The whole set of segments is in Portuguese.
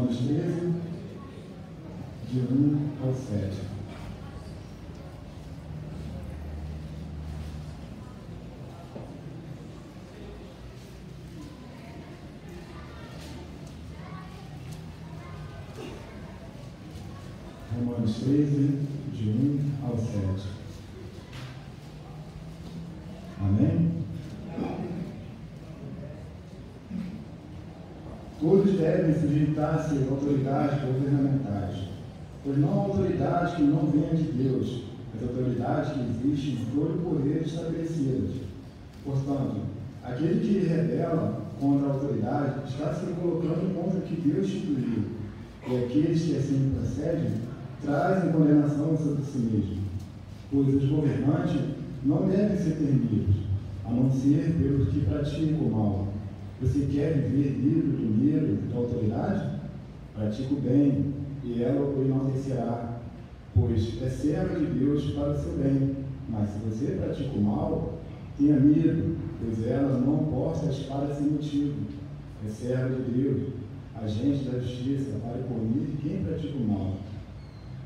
Romanos 13, de 1 ao 7. Romanos 13, de 1 ao 7. Amém? Todos devem sujeitar-se às autoridades governamentais, pois não há autoridade que não venha de Deus, as autoridades que existem por o poder estabelecidas. Portanto, aquele que rebela contra a autoridade está se colocando contra o que Deus instituiu, e aqueles que assim procedem trazem condenação sobre si mesmo, pois os governantes não devem ser temidos, a não ser pelos que praticam o mal. Você quer viver livre do medo da autoridade? Pratique o bem, e ela o enaltecerá, pois é serva de Deus para o seu bem. Mas se você pratica o mal, tenha medo, pois ela não posta a espada sem motivo. É serva de Deus, agente da justiça, para punir quem pratica o mal.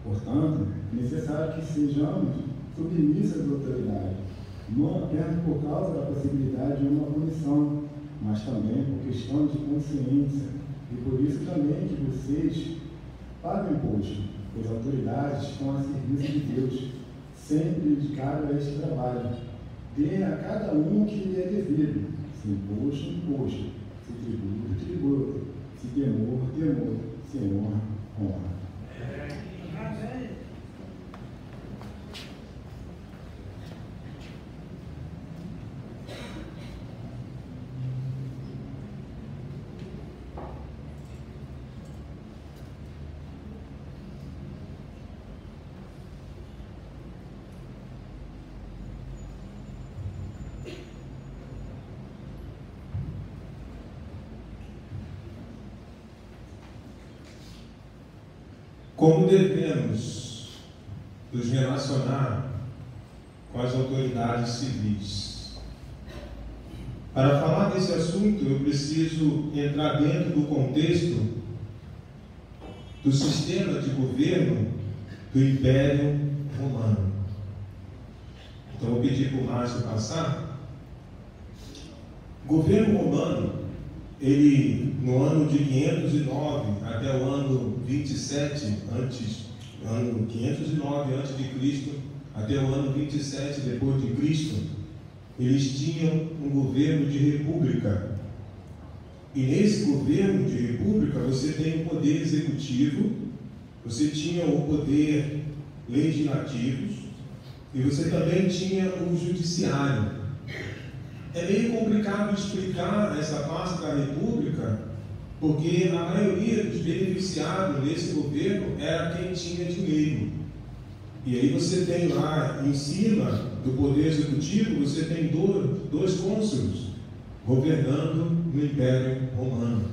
Portanto, é necessário que sejamos submissos às autoridades, não apenas por causa da possibilidade de uma punição, mas também por questão de consciência, e por isso também que vocês pagam imposto, pois as autoridades estão a serviço de Deus, sempre dedicadas a este trabalho. Dê a cada um o que lhe é devido, se imposto, imposto, se tributo, tributo, se temor, temor, se honra, honra. Como devemos nos relacionar com as autoridades civis? Para falar desse assunto, eu preciso entrar dentro do contexto do sistema de governo do Império Romano. Então, vou pedir para o Márcio passar. O governo romano, ele, no ano de 509 até o ano 27 ano 509 a.C. até o ano 27 depois de Cristo, eles tinham um governo de república. E nesse governo de república você tem o poder executivo, você tinha o poder legislativo e você também tinha o judiciário. É meio complicado explicar essa parte da república, porque a maioria dos beneficiados desse governo era quem tinha dinheiro. E aí você tem lá em cima do poder executivo, você tem dois cônsules governando no Império Romano.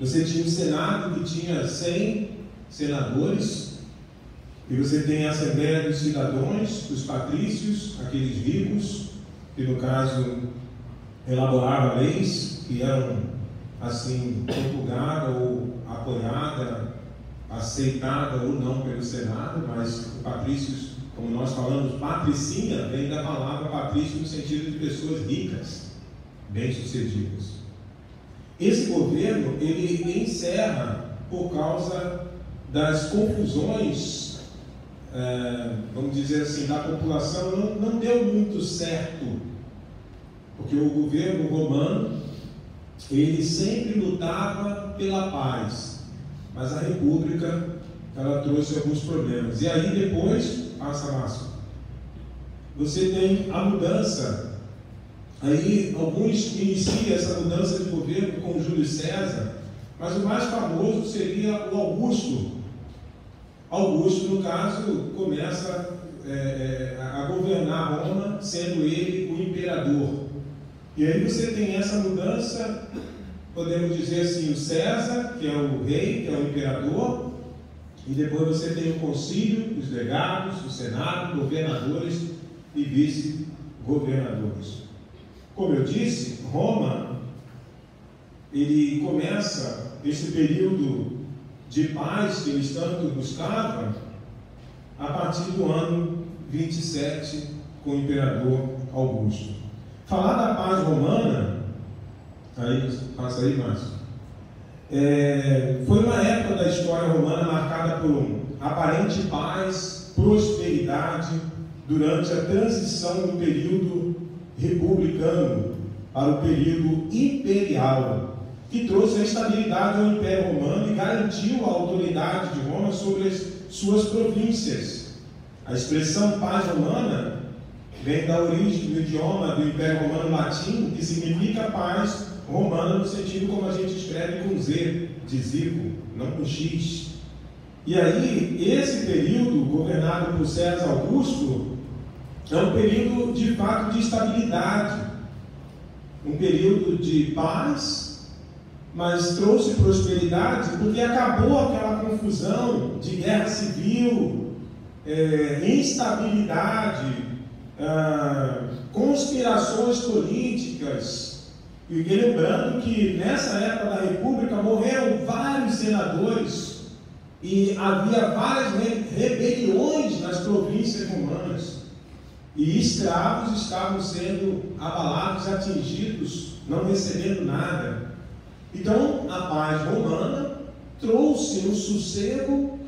Você tinha o Senado, que tinha 100 senadores, e você tem a Assembleia dos Cidadãos, dos patrícios, aqueles ricos, que no caso elaboravam leis que eram assim promulgadas ou apoiadas, aceitada ou não pelo Senado, mas patrícios, como nós falamos, patricinha, vem da palavra patrício no sentido de pessoas ricas, bem-sucedidas. Esse governo, ele encerra por causa das confusões, vamos dizer assim, da população, não deu muito certo, porque o governo romano, ele sempre lutava pela paz, mas a república, ela trouxe alguns problemas. E aí depois, passa Márcio, você tem a mudança. Aí alguns iniciam essa mudança de governo com Júlio César, mas o mais famoso seria o Augusto. Augusto, no caso, começa a governar Roma, sendo ele o imperador. E aí você tem essa mudança, podemos dizer assim, o César, que é o rei, que é o imperador, e depois você tem o concílio, os legados, o senado, governadores e vice-governadores. Como eu disse, Roma, ele começa esse período de paz que eles tanto buscavam a partir do ano 27 com o imperador Augusto. Falar da paz romana, passa aí, Márcio, foi uma época da história romana marcada por aparente paz, prosperidade durante a transição do período republicano para o período imperial, que trouxe a estabilidade ao Império Romano e garantiu a autoridade de Roma sobre as suas províncias. A expressão paz romana vem da origem do idioma do Império Romano Latino, que significa paz romana no sentido como a gente escreve com Z, de Zico, não com X. E aí, esse período, governado por César Augusto, é um período de fato de estabilidade, um período de paz, mas trouxe prosperidade porque acabou aquela confusão de guerra civil, instabilidade, conspirações políticas. E lembrando que nessa época da República morreram vários senadores e havia várias rebeliões nas províncias romanas. E escravos estavam sendo abalados, atingidos, não recebendo nada. Então, a paz romana trouxe um sossego,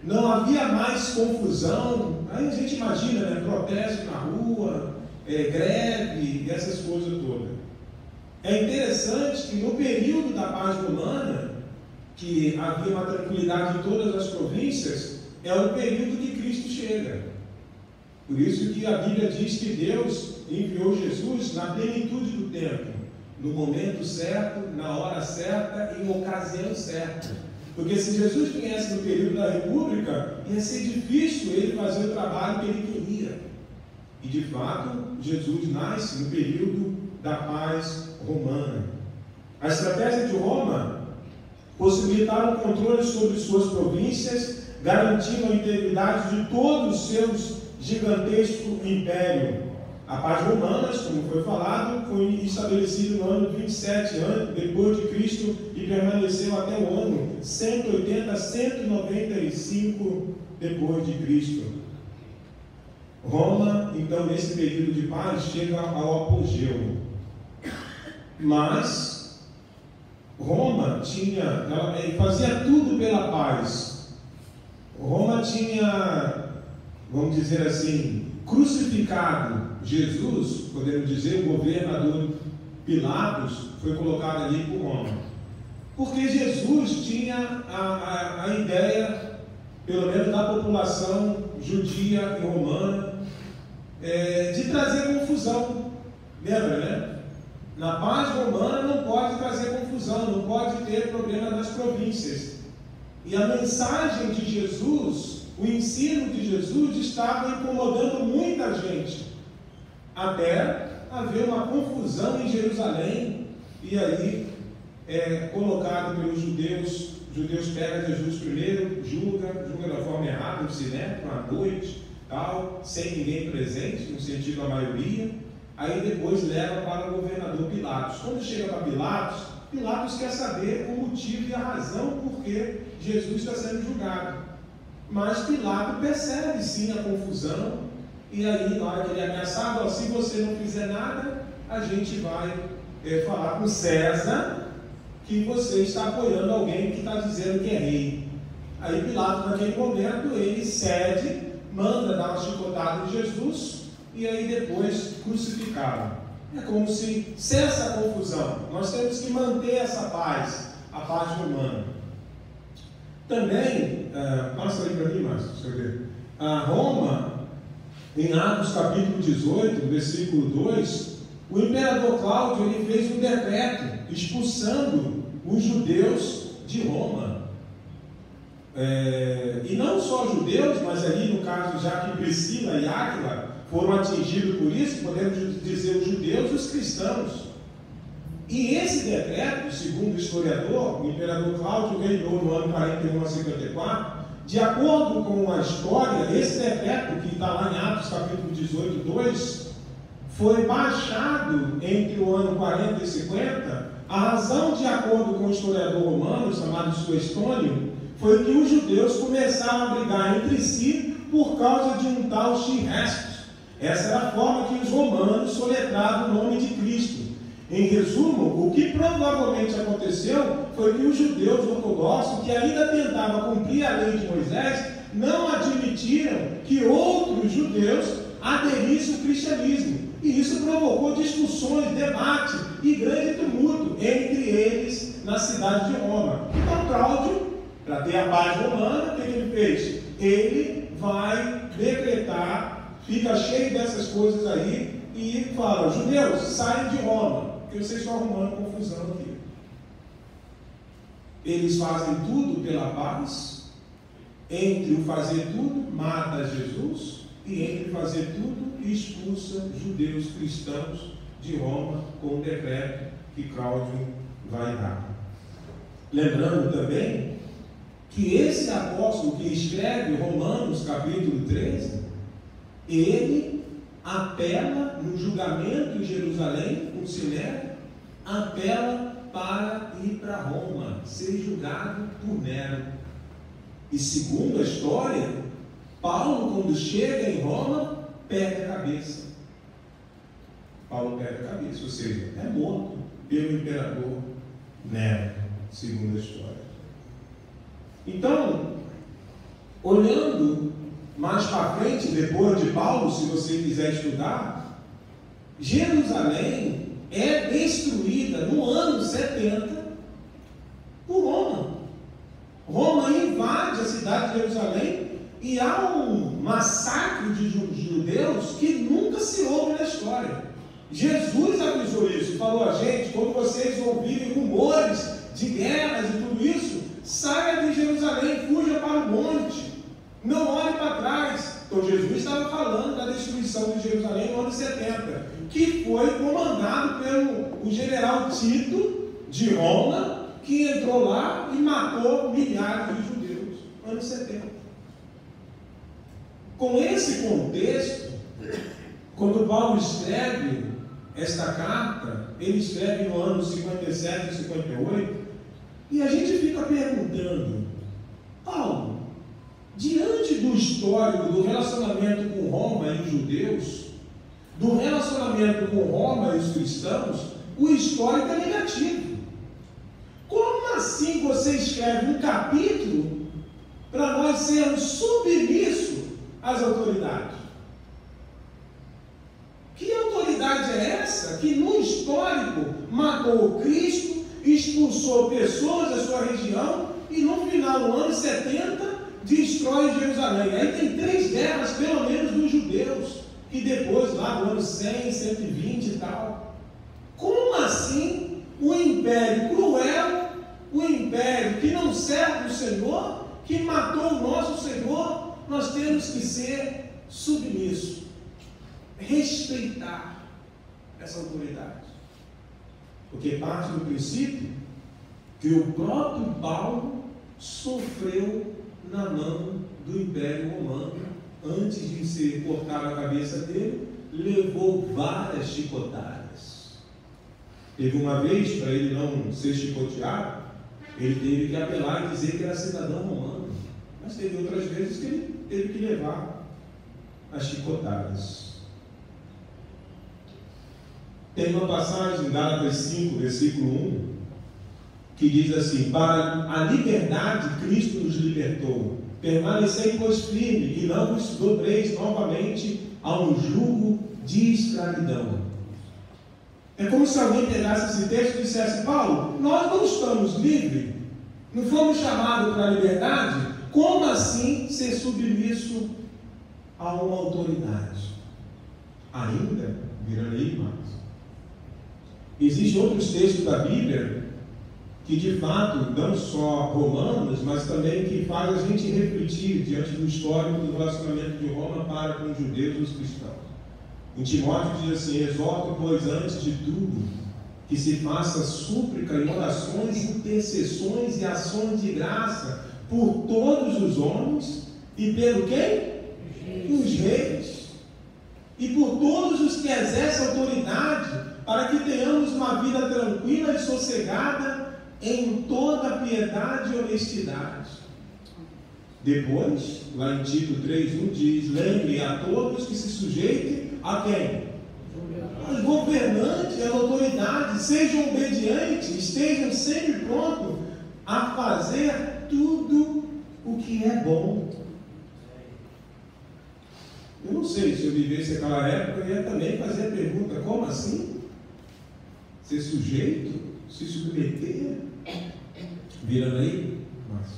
não havia mais confusão. Aí a gente imagina, né, protesto na rua, greve, essas coisas todas. É interessante que no período da paz romana, que havia uma tranquilidade em todas as províncias, é o período que Cristo chega. Por isso que a Bíblia diz que Deus enviou Jesus na plenitude do tempo, no momento certo, na hora certa e em ocasião certa. Porque se Jesus viesse no período da República, ia ser difícil ele fazer o trabalho que ele queria. E de fato, Jesus nasce no período da paz romana. A estratégia de Roma possibilitava o controle sobre suas províncias, garantindo a integridade de todos os seus gigantesco império. A paz romana, como foi falado, foi estabelecida no ano 27 depois de Cristo e permaneceu até o ano 180 a 195 depois de Cristo. Roma, então, nesse período de paz, chega ao apogeu. Mas Roma ela fazia tudo pela paz. Roma tinha, vamos dizer assim, crucificado Jesus, podemos dizer, o governador Pilatos foi colocado ali por Roma. Porque Jesus tinha a ideia, pelo menos da população judia e romana, de trazer confusão. Lembra, né? Na paz romana não pode trazer confusão, não pode ter problema nas províncias. E a mensagem de Jesus, o ensino de Jesus estava incomodando muita gente, até haver uma confusão em Jerusalém, e aí colocado pelos judeus. Os judeus pegam Jesus primeiro, julga da forma errada, no sinédrio, à noite, tal, sem ninguém presente, no sentido da maioria. Aí depois leva para o governador Pilatos. Quando chega para Pilatos, Pilatos quer saber o motivo e a razão por que Jesus está sendo julgado. Mas Pilatos percebe sim a confusão, e aí na hora que ele é ameaçado, se você não fizer nada, a gente vai falar com César que você está apoiando alguém que está dizendo que é rei. Aí Pilatos, naquele momento, ele cede, manda dar uma chicotada em Jesus, e aí depois crucificá-lo. É como se cessa a confusão. Nós temos que manter essa paz, a paz romana. Também, passa aí para mim, Márcio, deixa eu ver. A Roma, em Atos capítulo 18, versículo 2, o imperador Cláudio ele fez um decreto expulsando os judeus de Roma. E não só judeus, mas ali no caso, já que Priscila e Áquila foram atingidos por isso, podemos dizer os judeus e os cristãos. E esse decreto, segundo o historiador, o imperador Cláudio reinou no ano 41 a 54, de acordo com a história, esse decreto, que está lá em Atos capítulo 18, 2, foi baixado entre o ano 40 e 50 A razão, de acordo com o historiador romano chamado Suetônio, foi que os judeus começaram a brigar entre si por causa de um tal Restos. Essa era a forma que os romanos soletravam o nome de Cristo. Em resumo, o que provavelmente aconteceu foi que os judeus ortodoxos, que ainda tentavam cumprir a lei de Moisés, não admitiram que outros judeus aderissem ao cristianismo. E isso provocou discussões, debate e grande tumulto entre eles na cidade de Roma. Então Cláudio, para ter a paz romana, o que ele fez? Ele vai decretar, fica cheio dessas coisas aí, e fala: judeus, saiam de Roma, porque vocês estão arrumando confusão aqui. Eles fazem tudo pela paz. Entre o fazer tudo, mata Jesus, e entre fazer tudo, expulsa judeus cristãos de Roma com o decreto que Cláudio vai dar. Lembrando também que esse apóstolo que escreve Romanos capítulo 13, ele apela no julgamento em Jerusalém, com Sinédrio, apela para ir para Roma, ser julgado por Nero. E segundo a história, Paulo, quando chega em Roma, perde a cabeça. Paulo perde a cabeça, ou seja, é morto pelo imperador Nero, segundo a história. Então, olhando mais para frente, depois de Paulo, se você quiser estudar, Jerusalém é destruída no ano 70 por Roma. Roma invade a cidade de Jerusalém e há um massacre de judeus que nunca se ouve na história. Jesus avisou isso, falou a gente: quando vocês ouvirem rumores de guerras e tudo isso, saia de Jerusalém, fuja para o monte, não olhe para trás. Então Jesus estava falando da destruição de Jerusalém no ano 70, que foi comandado pelo general Tito de Roma, que entrou lá e matou milhares de judeus no ano 70. Com esse contexto, quando Paulo escreve esta carta, ele escreve no ano 57 e 58, e a gente fica perguntando: Paulo, diante do histórico do relacionamento com Roma e os judeus, do relacionamento com Roma e os cristãos, o histórico é negativo. Como assim você escreve um capítulo para nós sermos submissos às autoridades? Que autoridade é essa que no histórico matou o Cristo, expulsou pessoas da sua região e no final do ano 70 destrói Jerusalém? Aí tem 3 guerras pelo menos dos judeus, e depois lá no ano 100, 120 e tal. Como assim o império cruel, o império que não serve o Senhor, que matou o nosso Senhor, nós temos que ser submissos, respeitar essa autoridade? Porque parte do princípio que o próprio Paulo sofreu na mão do Império Romano antes de ser cortada a cabeça dele, levou várias chicotadas. Teve uma vez, para ele não ser chicoteado, ele teve que apelar e dizer que era cidadão romano, mas teve outras vezes que ele teve que levar as chicotadas. Tem uma passagem em Gálatas 5, versículo 1, que diz assim: para a liberdade Cristo nos libertou, permanecei pois firme, e não vos dobreis novamente a um jugo de escravidão. É como se alguém pegasse esse texto e dissesse: Paulo, nós não estamos livres, não fomos chamados para a liberdade, como assim ser submisso a uma autoridade? Ainda, virando aí mais. Existem outros textos da Bíblia que de fato, não só romanos, mas também que faz a gente refletir diante do histórico do relacionamento de Roma para com os judeus e os cristãos. Em Timóteo diz assim: exorto, pois, antes de tudo, que se faça súplica e orações, intercessões e ações de graça por todos os homens, e pelo quem? Os reis, e por todos os que exercem autoridade, para que tenhamos uma vida tranquila e sossegada em toda piedade e honestidade. Depois, lá em Tito 3:1 diz: lembre a todos que se sujeitem a quem? Aos governantes, às autoridades, sejam obedientes, estejam sempre prontos a fazer tudo o que é bom. Eu não sei, se eu vivesse aquela época, eu ia também fazer a pergunta: como assim? Ser sujeito? Se submeter? Virando aí? Márcio.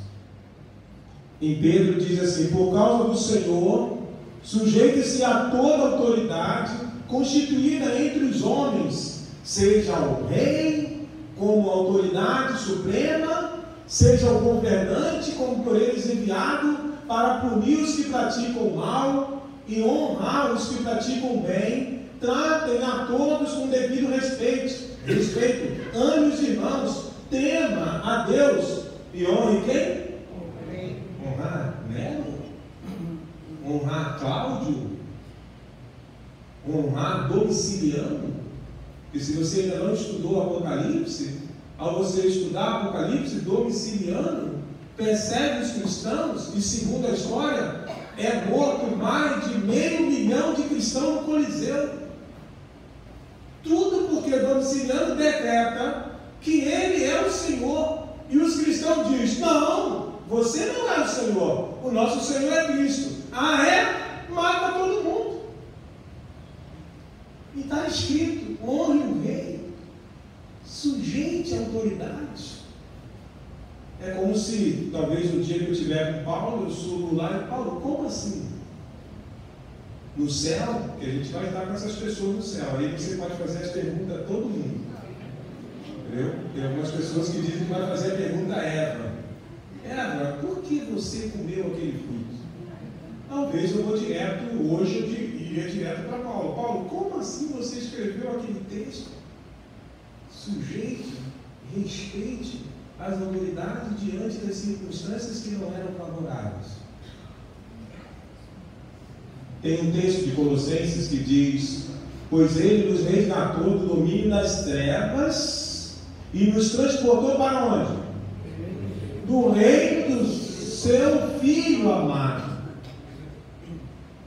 Em Pedro diz assim: por causa do Senhor, sujeite-se a toda autoridade constituída entre os homens, seja o rei como autoridade suprema, seja o governante como por eles enviado para punir os que praticam o mal e honrar os que praticam o bem. Tratem a todos com devido respeito. Ame os irmãos, tema a Deus e honre quem? Honrar Nero, honrar Cláudio, honrar Domiciliano. E se você ainda não estudou Apocalipse, ao você estudar Apocalipse, Domiciliano persegue os cristãos e, segundo a história, é morto mais de 500 mil de cristãos no Coliseu. Tudo porque Domiciliano decreta que ele é o Senhor. E os cristãos dizem: não, você não é o Senhor, o nosso Senhor é Cristo. Ah, é? Mata todo mundo. E está escrito: honre o rei, sujeite a autoridade. É como se, talvez no dia que eu estiver com Paulo, eu subo lá e: Paulo, como assim? No céu, que a gente vai estar com essas pessoas no céu, aí você pode fazer as perguntas a todo mundo. Entendeu? Tem algumas pessoas que dizem que vai fazer a pergunta a Eva: Eva, por que você comeu aquele fruto? Talvez eu vou direto, hoje eu iria direto para Paulo: Paulo, como assim você escreveu aquele texto? Sujeite, respeite as autoridades diante das circunstâncias que não eram favoráveis. Tem um texto de Colossenses que diz: pois ele nos resgatou do domínio das trevas e nos transportou para onde? Do reino do seu Filho amado.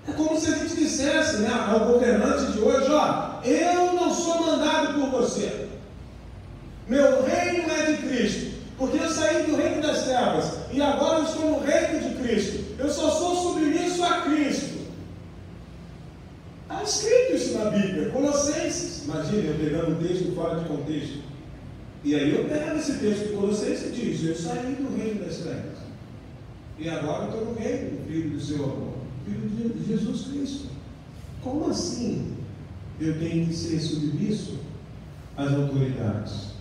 É como se a gente dissesse, né, ao governante de hoje: ó, eu não sou mandado por você, meu reino é de Cristo, porque eu saí do reino das trevas e agora eu estou no reino de Cristo, eu só sou submisso a Cristo. Está escrito isso na Bíblia, Colossenses. Imagina eu pegando um texto fora de contexto. E aí eu pego esse texto de Colossenses e diz: eu saí do reino das trevas e agora estou no reino do Filho do seu amor, Filho de Jesus Cristo. Como assim eu tenho que ser submisso às autoridades?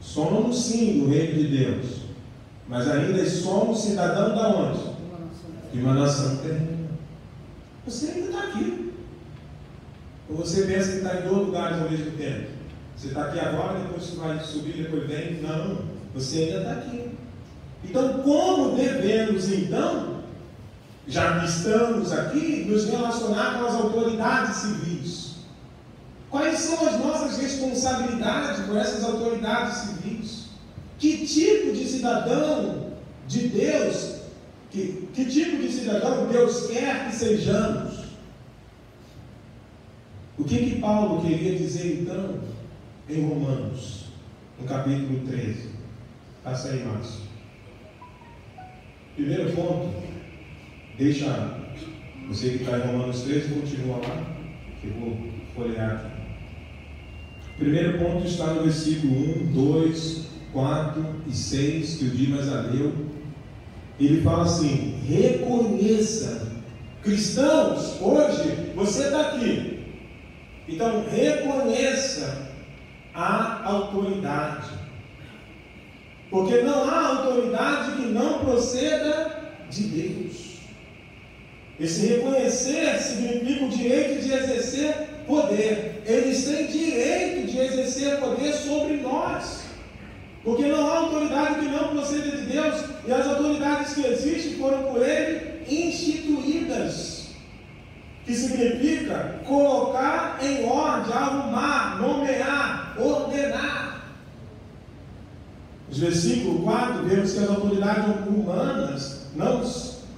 Somos sim do reino de Deus, mas ainda somos cidadãos de onde? De uma nação terrena. Você ainda está aqui. Ou você pensa que está em 2 lugares ao mesmo tempo? Você está aqui agora, depois você vai subir, depois vem? Não, você ainda está aqui. Então, como devemos, então, já que estamos aqui, nos relacionar com as autoridades civis? Quais são as nossas responsabilidades com essas autoridades civis? Que tipo de cidadão de Deus, que tipo de cidadão Deus quer que sejamos? O que Paulo queria dizer então em Romanos, no capítulo 13? Passa aí, Márcio. Primeiro ponto, deixa você que está em Romanos 13, continua lá, que eu vou folhear aqui. Primeiro ponto está no versículo 1, 2, 4 e 6, que o Dimas já leu. Ele fala assim: reconheça. Cristãos, hoje você está aqui, então reconheça a autoridade, porque não há autoridade que não proceda de Deus. Esse reconhecer significa o direito de exercer poder. Eles têm direito de exercer poder sobre nós, porque não há autoridade que não proceda de Deus, e as autoridades que existem foram por Ele instituídas, que significa colocar em ordem, arrumar, nomear, ordenar. de versículo 4, vemos que as autoridades humanas não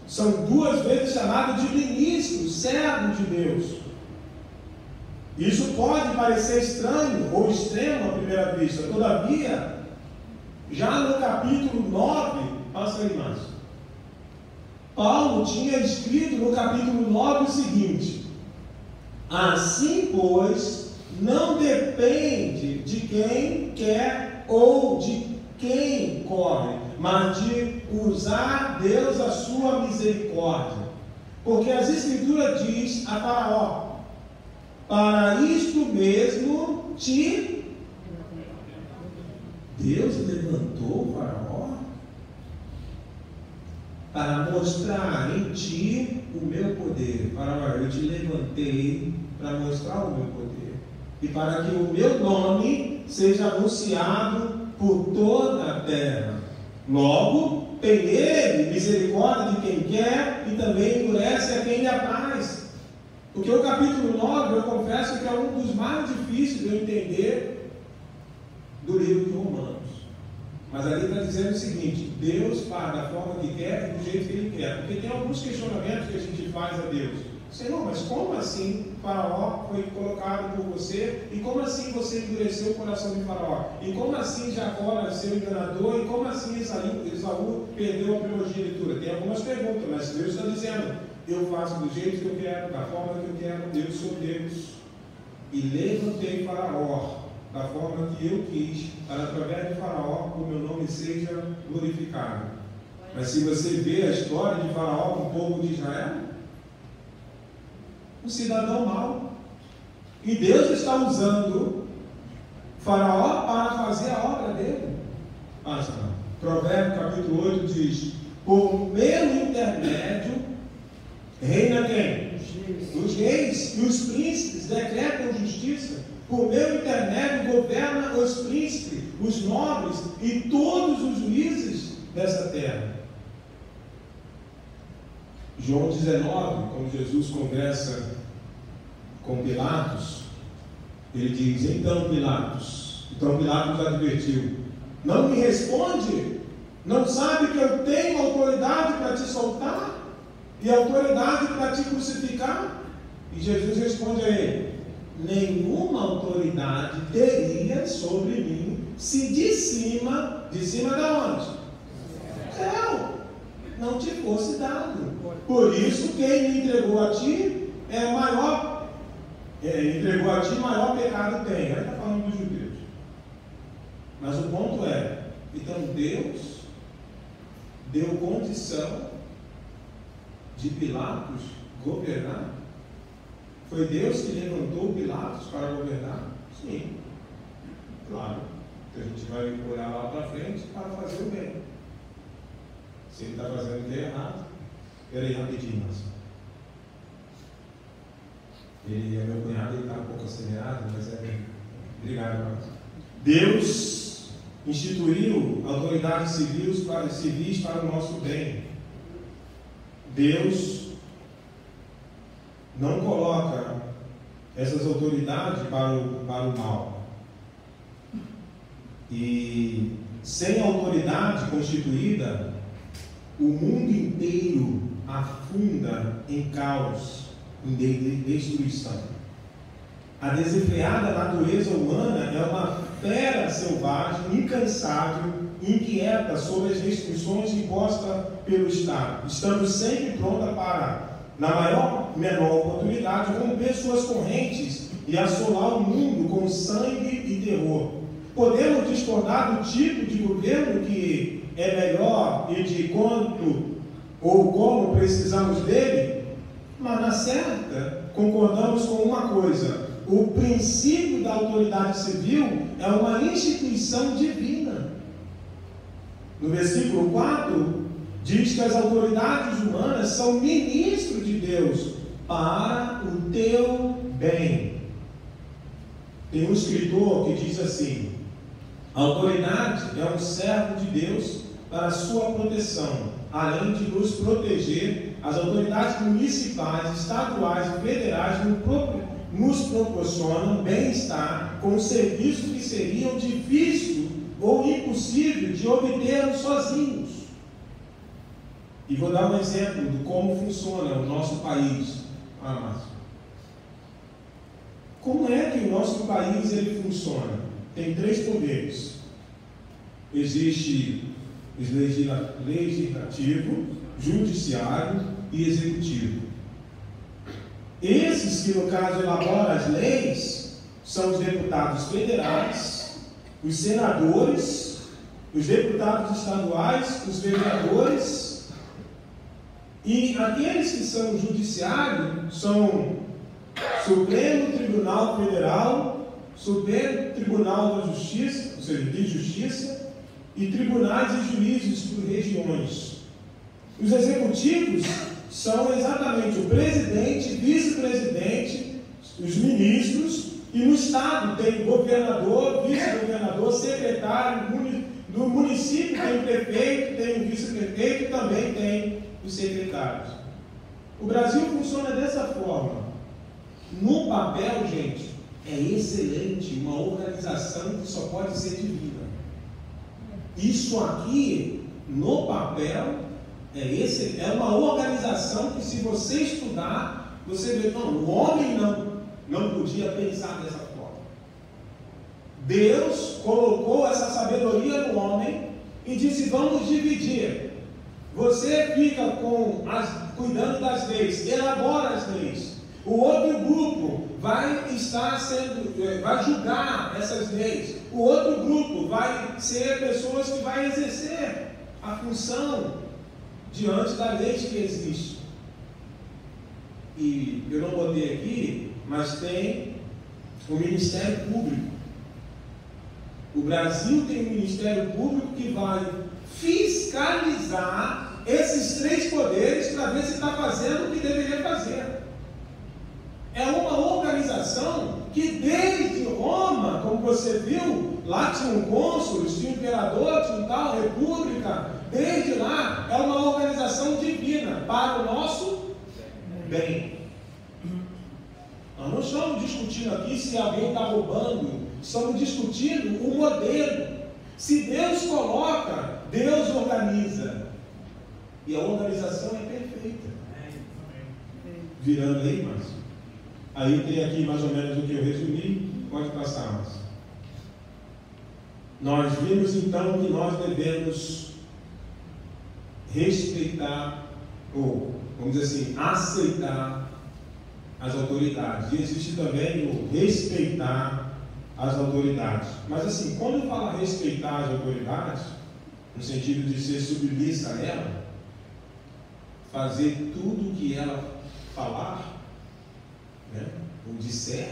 são duas vezes chamadas de ministros, servos de Deus. Isso pode parecer estranho ou extremo à primeira vista, todavia, já no capítulo 9, passa aí mais. Paulo tinha escrito no capítulo 9 o seguinte: assim, pois, não depende de quem quer ou de quem corre, mas de usar Deus a sua misericórdia. Porque as Escrituras diz a Faraó: para isto mesmo Deus levantou o Faraó para mostrar em ti o meu poder. Faraó, eu te levantei para mostrar o meu poder e para que o meu nome seja anunciado por toda a terra. Logo, tem ele misericórdia de quem quer e também endurece a quem lhe apraz. Porque o capítulo 9, eu confesso que é um dos mais difíceis de eu entender do livro de Romanos. Mas ali está dizendo o seguinte: Deus faz da forma que quer e do jeito que Ele quer. Porque tem alguns questionamentos que a gente faz a Deus. Senhor, mas como assim Faraó foi colocado por você? E como assim você endureceu o coração de Faraó? E como assim Jacó nasceu enganador? E como assim Esaú perdeu a primogenitura? Tem algumas perguntas, mas Deus está dizendo: eu faço do jeito que eu quero, da forma que eu quero, eu sou Deus. E levantei Faraó da forma que eu quis, para através de Faraó o meu nome seja glorificado. Mas se você vê a história de Faraó com o povo de Israel, um cidadão mau, e Deus está usando Faraó para fazer a obra dele. Provérbios capítulo 8 diz: por meu intermédio reina quem? Os reis e os príncipes decretam justiça. Por meu intermédio governa os príncipes, os nobres e todos os juízes dessa terra. João 19, quando Jesus conversa com Pilatos, ele diz: então Pilatos advertiu: não me responde? Não sabe que eu tenho autoridade para te soltar e autoridade para te crucificar? E Jesus responde a ele: nenhuma autoridade teria sobre mim se de cima da onde? Céu, não te fosse dado. Por isso quem me entregou a ti maior pecado tem. Aí está falando dos judeus. Mas o ponto é, então Deus deu condição de Pilatos governar? Foi Deus que levantou Pilatos para governar? Sim, claro. Então a gente vai olhar lá para frente para fazer o bem. Se ele está fazendo o que é errado, peraí rapidinho, mas ele é meu cunhado, ele está um pouco acelerado, mas é bem. Obrigado, irmãos. Deus instituiu autoridades civis para o nosso bem. Deus não coloca essas autoridades para o mal. E sem autoridade constituída, o mundo inteiro afunda em caos, em destruição. A desenfreada natureza humana é uma fera selvagem, incansável, inquieta sobre as restrições impostas pelo Estado, estando sempre pronta para, na maior menor oportunidade, romper suas correntes e assolar o mundo com sangue e terror. Podemos discordar do tipo de governo que é melhor e de quanto ou como precisamos dele, mas na certa concordamos com uma coisa: o princípio da autoridade civil é uma instituição divina. No versículo 4 diz que as autoridades humanas são ministros de Deus para o teu bem. Tem um escritor que diz assim: a autoridade é um servo de Deus para a sua proteção, além de nos proteger. As autoridades municipais, estaduais e federais nos proporcionam bem-estar com serviços que seriam difíceis ou impossível de obtermos sozinhos. E vou dar um exemplo de como funciona o nosso país. Márcio. Como é que o nosso país ele funciona? Tem 3 poderes. Existe o legislativo, judiciário e executivo. Esses que, no caso, elaboram as leis são os deputados federais, os senadores, os deputados estaduais, os vereadores, e aqueles que são judiciário são Supremo Tribunal Federal, Supremo Tribunal da Justiça, ou seja, de Justiça, e tribunais e juízes por regiões. Os executivos são exatamente o presidente, vice-presidente, os ministros, e no estado tem governador, vice-governador, secretário, no município tem o prefeito, tem o vice-prefeito e também tem os secretários. O Brasil funciona dessa forma. No papel, gente, é excelente, uma organização que só pode ser divina. Isso aqui, no papel, é uma organização que, se você estudar, você vê, não, o homem não podia pensar dessa forma. Deus colocou essa sabedoria no homem e disse, vamos dividir. Você fica cuidando das leis, elabora as leis. O outro grupo vai julgar essas leis. O outro grupo vai ser pessoas que vai exercer a função diante da lei que existe. E eu não botei aqui, mas tem o Ministério Público. O Brasil tem um Ministério Público que vai fiscalizar esses 3 poderes para ver se está fazendo o que deveria fazer. É uma organização que desde Roma, como você viu, lá tinha um cônsul, tinha um imperador, tinha um tal, república, desde lá é uma organização divina para o nosso bem. Nós não estamos discutindo aqui se alguém está roubando, estamos discutindo o modelo. Se Deus coloca, Deus organiza. E a organização é perfeita. Virando aí, Márcio. Aí tem aqui mais ou menos o que eu resumi. Pode passar, Márcio. Nós vimos então que nós devemos respeitar, ou vamos dizer assim, aceitar as autoridades. E existe também o respeitar as autoridades. Mas assim, quando fala respeitar as autoridades, no sentido de ser submissa a ela, fazer tudo o que ela falar, né, ou disser,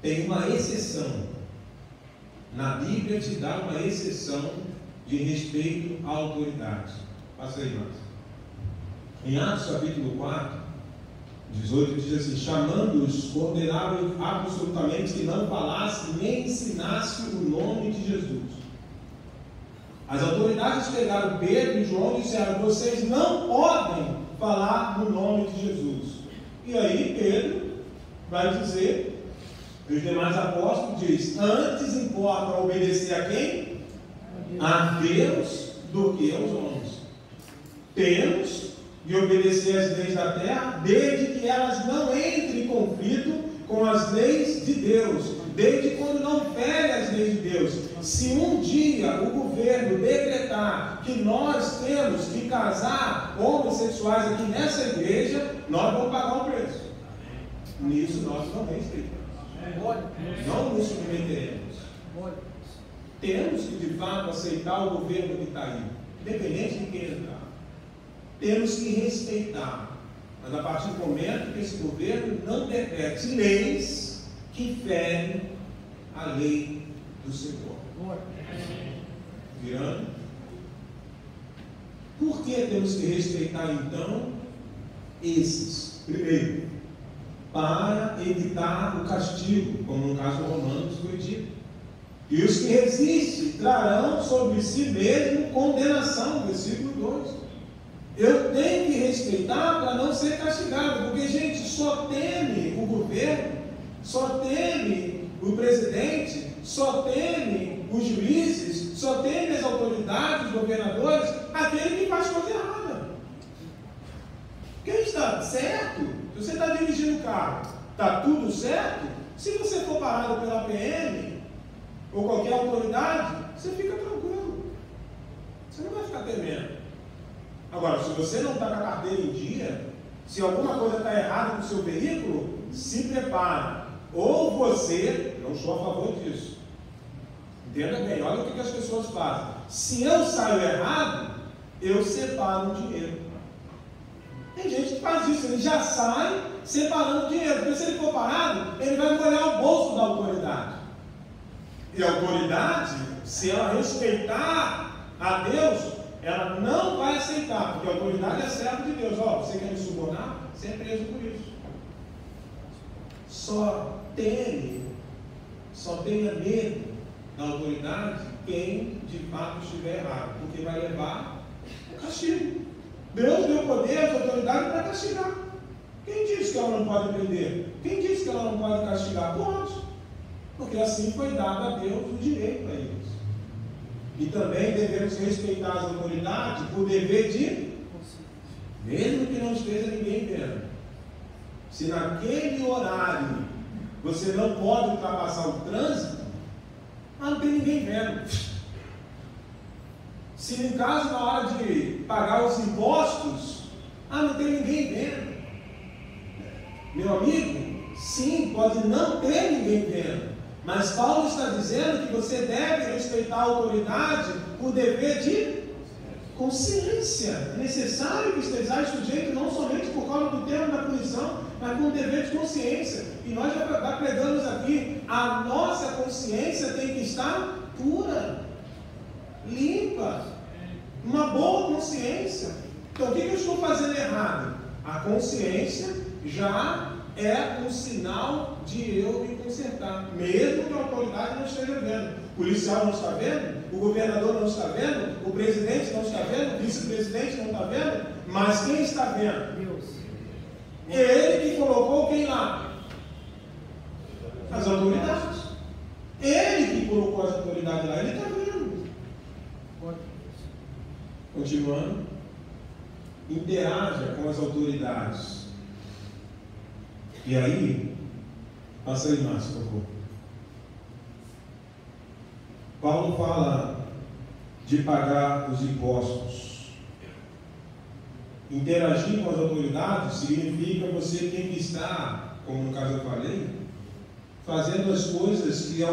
tem uma exceção. Na Bíblia te dá uma exceção de respeito à autoridade. Passa aí, Márcio. Em Atos capítulo 4, 18, diz assim: chamando-os, ordenaram absolutamente que não falasse nem ensinasse o nome de Jesus. As autoridades pegaram Pedro e João e disseram: vocês não podem falar no nome de Jesus. E aí Pedro vai dizer, e os demais apóstolos diz: antes importa obedecer a quem? A Deus do que aos homens. Temos de obedecer às leis da terra, desde que elas não entrem em conflito com as leis de Deus, desde quando não ferem as leis de Deus. Se um dia o governo decretar que nós temos que casar homossexuais aqui nessa igreja, nós vamos pagar um preço. Nisso nós não respeitamos, não nos submeteremos. Temos que de fato aceitar o governo que está aí, independente de quem entrar. Temos que respeitar, mas a partir do momento que esse governo não decrete leis que ferem a lei do Senhor. Virando. Por que temos que respeitar então esses? Primeiro, para evitar o castigo, como no caso Romanos foi dito. E os que resistem trarão sobre si mesmo condenação, versículo 2. Eu tenho que respeitar para não ser castigado, porque, gente, só teme o governo, só teme o presidente, só teme os juízes, só temem as autoridades, os governadores, aquele que faz coisa errada. Quem está certo? Se você está dirigindo o carro, está tudo certo? Se você for parado pela PM ou qualquer autoridade, você fica tranquilo. Você não vai ficar temendo. Agora, se você não está com a carteira em dia, se alguma coisa está errada com o seu veículo, se prepare. Ou você, não sou a favor disso. Entenda bem, olha o que as pessoas fazem. Se eu saio errado, eu separo o dinheiro. Tem gente que faz isso, ele já sai separando o dinheiro, porque se ele for parado, ele vai molhar o bolso da autoridade. E a autoridade, se ela respeitar a Deus, ela não vai aceitar, porque a autoridade é servo de Deus. Ó, você quer me subornar? Você é preso por isso. Só tenha medo da autoridade quem de fato estiver errado, porque vai levar o castigo. Deus deu poder às autoridades para castigar. Quem disse que ela não pode prender? Quem disse que ela não pode castigar? Pode. Porque assim foi dado a Deus o direito a eles. E também devemos respeitar as autoridades por dever de, mesmo que não esteja ninguém vendo. Se naquele horário você não pode ultrapassar o trânsito, não tem ninguém vendo. Se no caso, na hora de pagar os impostos, não tem ninguém vendo. Meu amigo, sim, pode não ter ninguém vendo. Mas Paulo está dizendo que você deve respeitar a autoridade por dever de consciência. É necessário que estejais sujeitos não somente por causa do termo da punição, mas com dever de consciência. E nós já pregamos aqui, a nossa consciência tem que estar pura, limpa, uma boa consciência. Então o que eu estou fazendo errado? A consciência já é um sinal de eu me consertar, mesmo que a autoridade não esteja vendo. O policial não está vendo, o governador não está vendo, o presidente não está vendo, o vice-presidente não está vendo, mas quem está vendo? Deus. Ele que colocou quem lá? As autoridades. Ele que colocou as autoridades lá, ele está vendo. Continuando, interaja com as autoridades. E aí, passa aí, Márcio, por favor. Paulo fala de pagar os impostos. Interagir com as autoridades significa você tem que estar, como no caso eu falei, fazendo as coisas que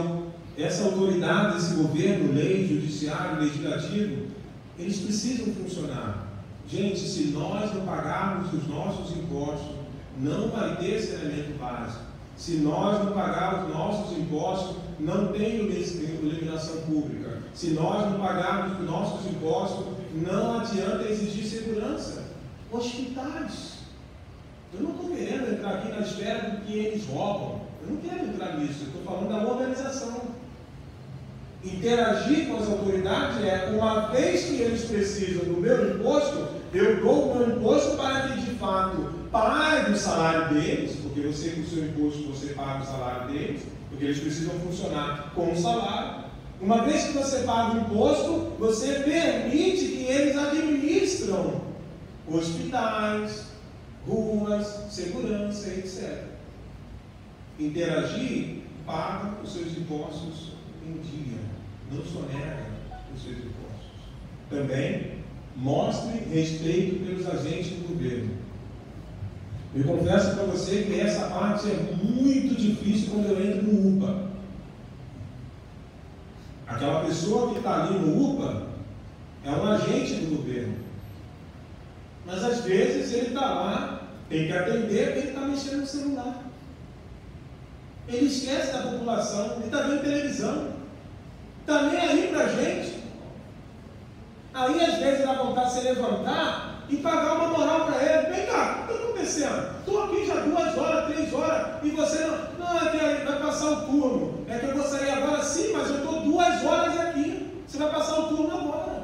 essa autoridade, esse governo, lei, judiciário, legislativo, eles precisam funcionar. Gente, se nós não pagarmos os nossos impostos, não vai ter esse elemento básico. Se nós não pagarmos os nossos impostos, não tem iluminação pública. Se nós não pagarmos os nossos impostos, não adianta exigir segurança. Hospitais. Eu não estou querendo entrar aqui na esfera do que eles roubam. Eu não quero entrar nisso. Eu estou falando da organização. Interagir com as autoridades é, uma vez que eles precisam do meu imposto, eu dou o meu imposto para que de fato pague o salário deles, porque você com o seu imposto você paga o salário deles, porque eles precisam funcionar com o salário. Uma vez que você paga o imposto, você permite que eles administram hospitais, ruas, segurança, etc. Interagir, paga os seus impostos em dia, não sonega os seus impostos. Também mostre respeito pelos agentes do governo. Eu confesso para você que essa parte é muito difícil quando eu entro no UPA. Aquela pessoa que está ali no UPA é um agente do governo. Mas às vezes ele está lá, tem que atender porque ele está mexendo no celular. Ele esquece da população, ele está vendo televisão. Está nem aí para a gente. Aí às vezes dá vontade de se levantar e pagar uma moral para ele. Vem cá, o que está acontecendo? Estou aqui já 2 horas, 3 horas, e você não, é que vai passar o turno. É que eu vou sair agora sim, mas eu estou 2 horas aqui. Você vai passar o turno agora.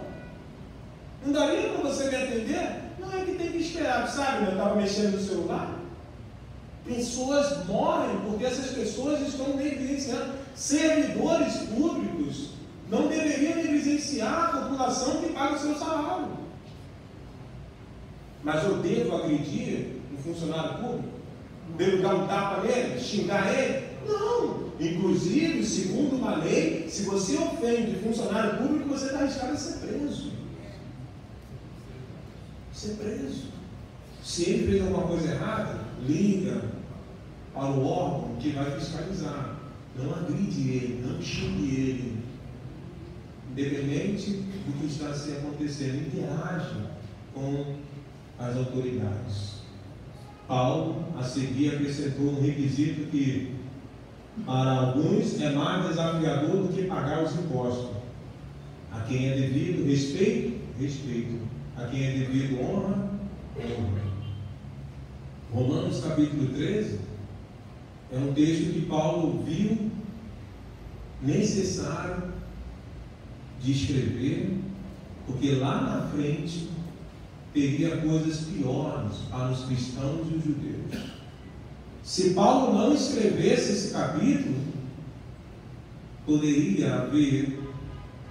Não daria para você me atender? Não, é que tem que esperar, sabe? Eu estava mexendo no celular. Pessoas morrem porque essas pessoas estão negligenciando. Servidores públicos não deveria negligenciar a população que paga o seu salário. Mas eu devo agredir um funcionário público? Devo dar um tapa nele? Xingar ele? Não! Inclusive, segundo uma lei, se você ofende funcionário público, você está arriscado a ser preso. Ser preso. Se ele fez alguma coisa errada, liga para o órgão que vai fiscalizar. Não agride ele, não xingue ele. Independente do que está se acontecendo, interage com as autoridades. Paulo, a seguir, acrescentou um requisito que, para alguns, é mais desafiador do que pagar os impostos. A quem é devido respeito, respeito. A quem é devido honra, honra. Romanos capítulo 13 é um texto que Paulo viu necessário de escrever, porque lá na frente teria coisas piores para os cristãos e os judeus. Se Paulo não escrevesse esse capítulo, poderia haver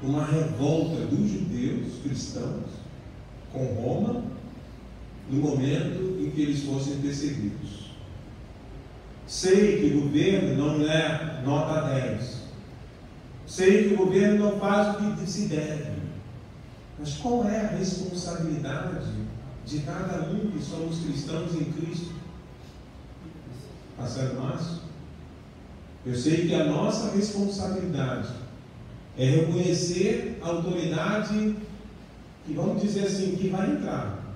uma revolta dos judeus cristãos com Roma no momento em que eles fossem perseguidos. Sei que o governo não é nota 10. Sei que o governo não faz o que se deve. Mas qual é a responsabilidade de cada um que somos cristãos em Cristo? Pastor Márcio? Eu sei que a nossa responsabilidade é reconhecer a autoridade que, vamos dizer assim, que vai entrar.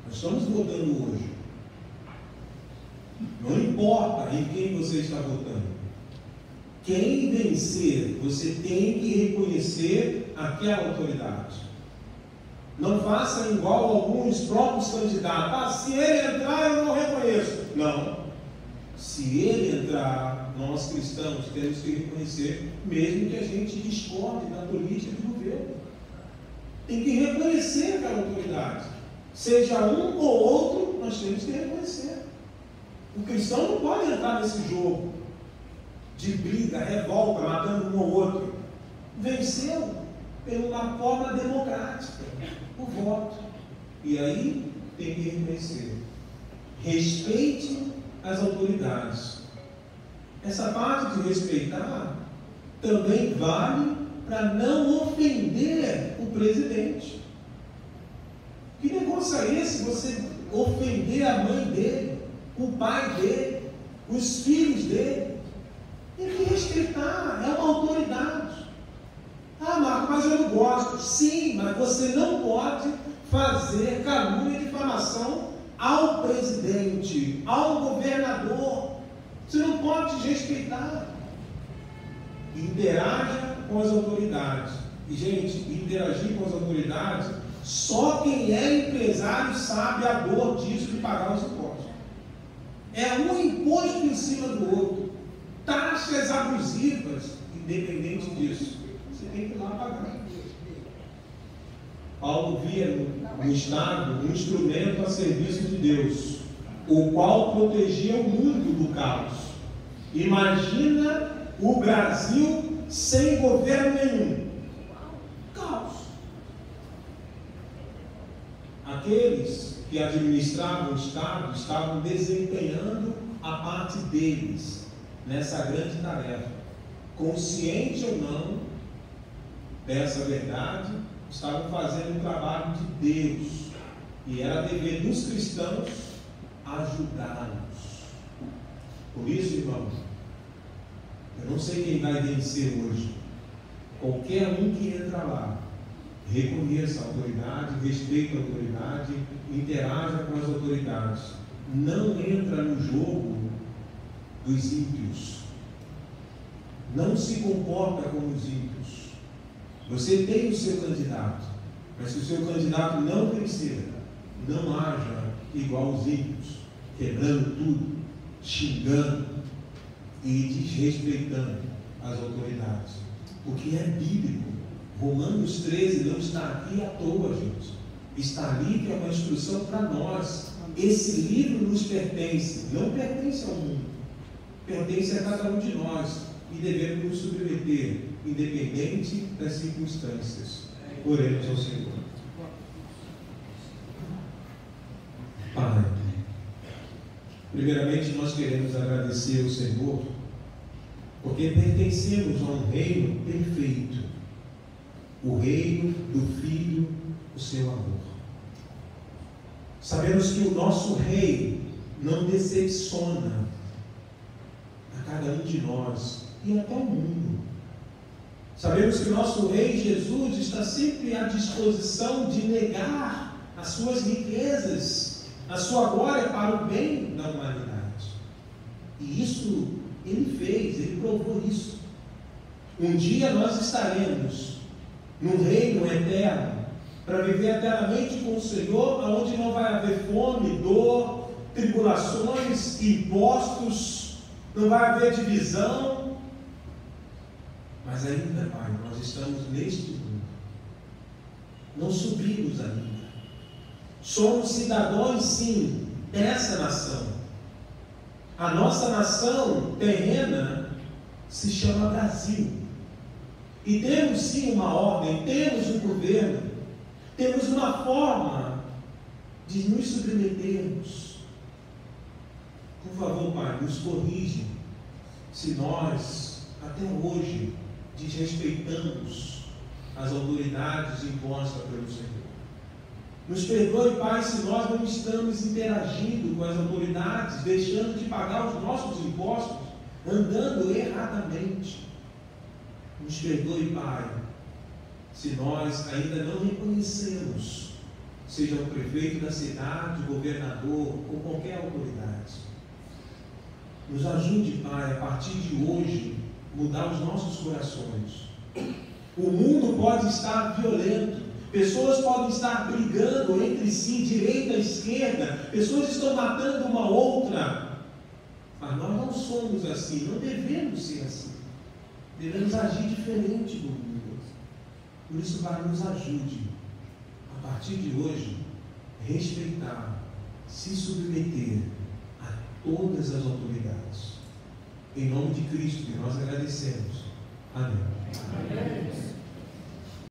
Nós estamos votando hoje. Não importa em quem você está votando. Quem vencer, você tem que reconhecer aquela autoridade. Não faça igual alguns próprios candidatos. Ah, se ele entrar, eu não reconheço. Não. Se ele entrar, nós cristãos temos que reconhecer, mesmo que a gente discorde da política do governo. Tem que reconhecer aquela autoridade. Seja um ou outro, nós temos que reconhecer. O cristão não pode entrar nesse jogo de briga, revolta, matando um ou outro. Venceu pela forma democrática, o voto. E aí tem que reconhecer. Respeite as autoridades. Essa parte de respeitar também vale para não ofender o presidente. Que negócio é esse? Você ofender a mãe dele, o pai dele, os filhos dele? Tem que respeitar, é uma autoridade. Ah, Marco, mas eu não gosto. Sim, mas você não pode fazer calúnia e difamação ao presidente, ao governador. Você não pode desrespeitar. Interaja com as autoridades. E, gente, interagir com as autoridades, só quem é empresário sabe a dor disso de pagar os impostos. É um imposto em cima do outro. Taxas abusivas, independente disso. Você tem que ir lá pagar. Paulo via no Estado um instrumento a serviço de Deus, o qual protegia o mundo do caos. Imagina o Brasil sem governo nenhum. Caos. Aqueles que administravam o Estado estavam desempenhando a parte deles nessa grande tarefa. Consciente ou não dessa verdade, estavam fazendo o trabalho de Deus. E era dever dos cristãos ajudá-los. Por isso, irmãos, eu não sei quem vai vencer hoje. Qualquer um que entra lá, reconheça a autoridade, respeite a autoridade, interaja com as autoridades. Não entra no jogo dos ímpios. Não se comporta como os ímpios. Você tem o seu candidato, mas se o seu candidato não vencer, não haja igual os ímpios, quebrando tudo, xingando e desrespeitando as autoridades. Porque é bíblico. Romanos 13 não está aqui à toa, gente. Está ali que é uma instrução para nós. Esse livro nos pertence, não pertence ao mundo, pertence a cada um de nós. e devemos nos submeter, independente das circunstâncias. Oremos ao Senhor. Pai, primeiramente nós queremos agradecer ao Senhor, porque pertencemos a um reino perfeito, o reino do Filho, o seu amor. Sabemos que o nosso Rei não decepciona a cada um de nós e até o mundo. Sabemos que o nosso Rei Jesus está sempre à disposição de negar as suas riquezas, a sua glória para o bem da humanidade. E isso Ele fez, Ele provou isso. Um dia nós estaremos no reino eterno, para viver eternamente com o Senhor, onde não vai haver fome, dor, tribulações, impostos, não vai haver divisão. Mas ainda, Pai, nós estamos neste mundo, não subimos ainda. Somos cidadãos, sim, dessa nação. A nossa nação terrena se chama Brasil. E temos sim uma ordem, temos um governo, temos uma forma de nos submetermos. Por favor, Pai, nos corrija se nós, até hoje, desrespeitamos as autoridades impostas pelo Senhor. Nos perdoe, Pai, se nós não estamos interagindo com as autoridades, deixando de pagar os nossos impostos, andando erradamente. Nos perdoe, Pai, se nós ainda não reconhecemos, seja o prefeito da cidade, o governador ou qualquer autoridade. Nos ajude, Pai, a partir de hoje, mudar os nossos corações. O mundo pode estar violento, pessoas podem estar brigando entre si, direita e esquerda, pessoas estão matando uma outra, mas nós não somos assim, não devemos ser assim. Devemos agir diferente do mundo. Por isso, Pai, nos ajude, a partir de hoje, respeitar, se submeter a todas as autoridades. Em nome de Cristo, que nós agradecemos. Amém. Amém.